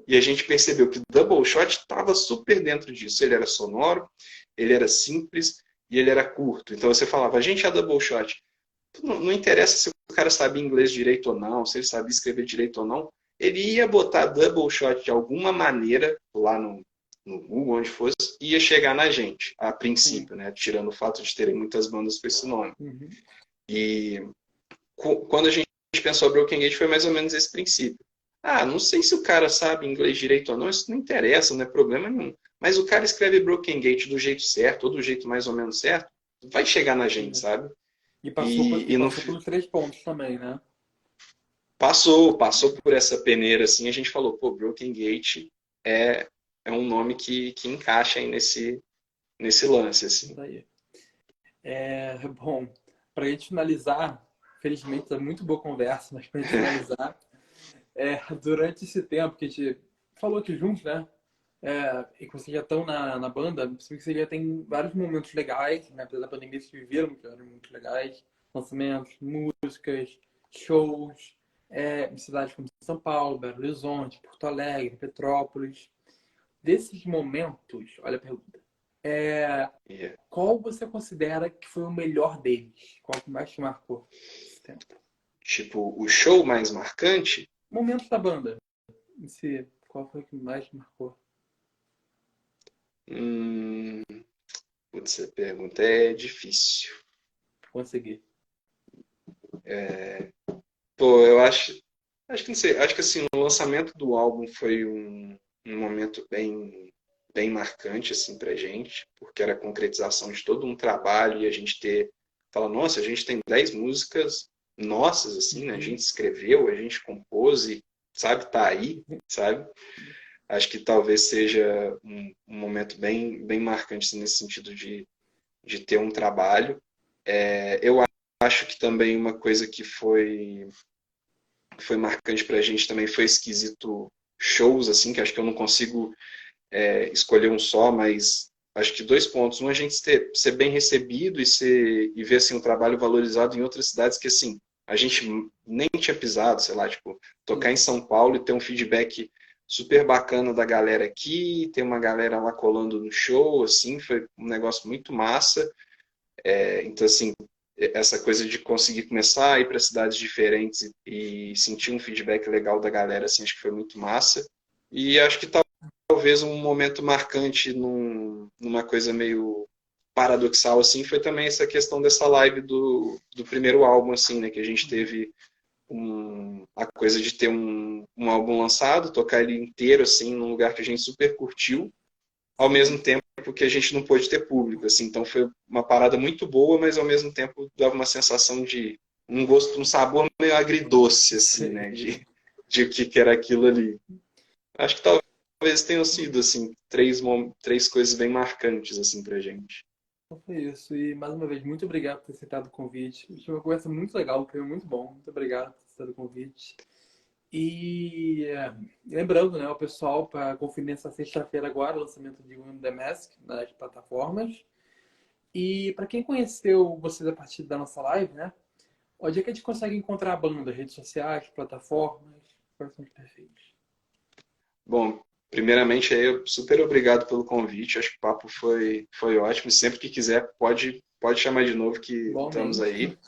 E a gente percebeu que o Double Shot estava super dentro disso. Ele era sonoro, ele era simples e ele era curto. Então você falava, a gente é Double Shot. Não interessa se o cara sabia inglês direito ou não, se ele sabia escrever direito ou não, ele ia botar Double Shot de alguma maneira lá no Google, onde fosse, e ia chegar na gente, a princípio, né? Tirando o fato de terem muitas bandas com esse nome. E quando a gente pensou a Broken Gate, foi mais ou menos esse princípio. Não sei se o cara sabe inglês direito ou não, isso não interessa, não é problema nenhum. Mas o cara escreve Broken Gate do jeito certo, ou do jeito mais ou menos certo, vai chegar na gente, sabe? E passou pelos 3 pontos também, né? Passou por essa peneira, assim, a gente falou, pô, Broken Gate é um nome que encaixa aí nesse lance, assim. Daí. Bom, para a gente finalizar, felizmente é muito boa conversa, mas para a gente finalizar, durante esse tempo que a gente falou aqui juntos, né? E que vocês já estão na banda, vocês já tem vários momentos legais, né? Apesar da pandemia, vocês viveram que eram muito legais, lançamentos, músicas, shows, em cidades como São Paulo, Belo Horizonte, Porto Alegre, Petrópolis. Desses momentos, olha a pergunta, qual você considera que foi o melhor deles? Qual que mais te marcou esse tempo? Tipo, o show mais marcante? Momentos da banda. Qual foi o que mais te marcou? Putz, essa pergunta é difícil. Consegui. Pô, eu acho que não sei, acho que assim, o lançamento do álbum foi um momento bem marcante, assim, pra gente, porque era a concretização de todo um trabalho e a gente fala, nossa, a gente tem 10 músicas nossas, assim, né? A gente escreveu, a gente compôs e, sabe, tá aí, sabe? Acho que talvez seja um momento bem marcante, assim, nesse sentido de ter um trabalho. Eu acho que também uma coisa que foi marcante pra gente também foi esquisito shows, assim, que acho que eu não consigo escolher um só, mas acho que 2 pontos. Um, a gente ser bem recebido e ver assim, um trabalho valorizado em outras cidades que assim, a gente nem tinha pisado, sei lá, tipo, tocar em São Paulo e ter um feedback super bacana da galera aqui, ter uma galera lá colando no show, assim, foi um negócio muito massa. Então, assim, essa coisa de conseguir começar a ir para cidades diferentes e sentir um feedback legal da galera, assim, acho que foi muito massa. E acho que talvez um momento marcante numa coisa meio paradoxal, assim, foi também essa questão dessa live do primeiro álbum, assim, né, que a gente teve a coisa de ter um álbum lançado, tocar ele inteiro, assim, num lugar que a gente super curtiu, ao mesmo tempo que a gente não pôde ter público, assim, então foi uma parada muito boa, mas ao mesmo tempo dava uma sensação de um gosto, um sabor meio agridoce, assim, né, de o que era aquilo ali. Acho que talvez tenham sido, assim, 3 coisas bem marcantes, assim, pra gente. Então foi isso. E mais uma vez, muito obrigado por ter aceitado o convite. Foi uma conversa muito legal, foi muito bom. Muito obrigado por ter aceitado o convite. E lembrando, né, o pessoal, para conferir nessa sexta-feira agora, o lançamento de Win The Mask nas plataformas. E para quem conheceu vocês a partir da nossa live, né, onde é que a gente consegue encontrar a banda? Redes sociais, plataformas? Quais são os perfis? Bom, primeiramente, aí, super obrigado pelo convite. Acho que o papo foi ótimo. Sempre que quiser, pode chamar de novo que estamos Igualmente.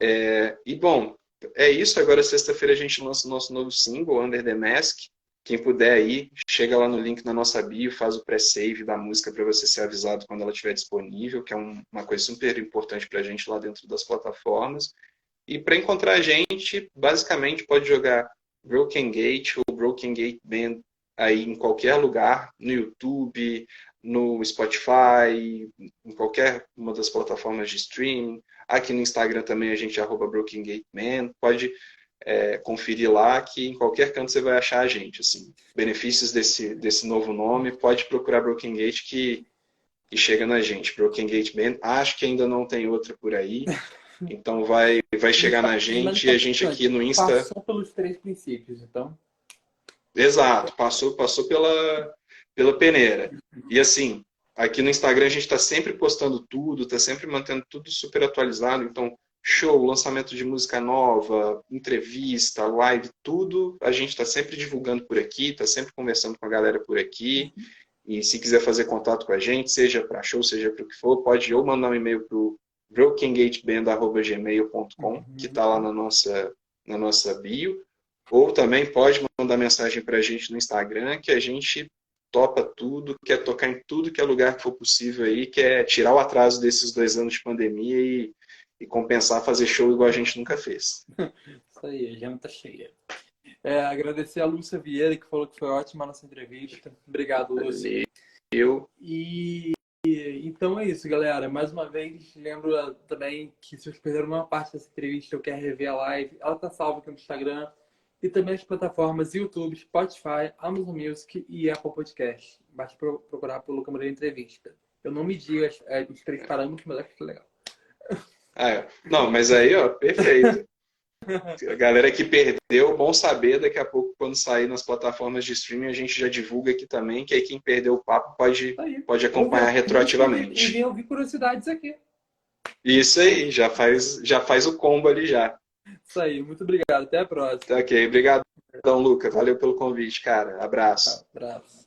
aí. E, bom, é isso. Agora, sexta-feira, a gente lança o nosso novo single, Under the Mask. Quem puder aí, chega lá no link na nossa bio, faz o pré-save da música para você ser avisado quando ela estiver disponível, que é uma coisa super importante para a gente lá dentro das plataformas. E para encontrar a gente, basicamente, pode jogar Broken Gate ou Broken Gate Band aí em qualquer lugar, no YouTube, no Spotify, em qualquer uma das plataformas de streaming. Aqui no Instagram também a gente Broken Gate Band. Pode conferir lá que em qualquer canto você vai achar a gente. Assim. Benefícios desse novo nome, pode procurar Broken Gate que chega na gente. Broken Gate Band, acho que ainda não tem outra por aí. Então vai chegar na gente e a gente aqui no Insta... Passou pelos 3 princípios, então... Exato, passou pela peneira. E assim, aqui no Instagram a gente está sempre postando tudo, está sempre mantendo tudo super atualizado. Então, show, lançamento de música nova, entrevista, live, tudo a gente está sempre divulgando por aqui, está sempre conversando com a galera por aqui. E se quiser fazer contato com a gente, seja para show, seja para o que for, pode ou mandar um e-mail para o brokengateband@gmail.com, que está lá na nossa bio, ou também pode mandar mensagem para a gente no Instagram, que a gente topa tudo, quer tocar em tudo que é lugar que for possível aí, quer tirar o atraso desses 2 anos de pandemia e compensar fazer show igual a gente nunca fez. Isso aí, a agenda tá cheia. Agradecer a Lúcia Vieira, que falou que foi ótima a nossa entrevista. Obrigado, Lúcia. Então é isso, galera. Mais uma vez, lembro também que se vocês perderam uma parte dessa entrevista ou quer rever a live, ela tá salva aqui no Instagram e também as plataformas YouTube, Spotify, Amazon Music e Apple Podcast. Basta procurar pelo Luca Moreira Entrevista. Eu não medi os 3 parâmetros, mas acho que é legal. Não, mas aí, ó, perfeito. A galera que perdeu, bom saber, daqui a pouco, quando sair nas plataformas de streaming, a gente já divulga aqui também, que aí quem perdeu o papo pode acompanhar retroativamente. E vem ouvir curiosidades aqui. Isso aí, já faz o combo ali já. Isso aí, muito obrigado. Até a próxima. Ok, obrigado, Luca. Valeu pelo convite, cara. Abraço. Abraço.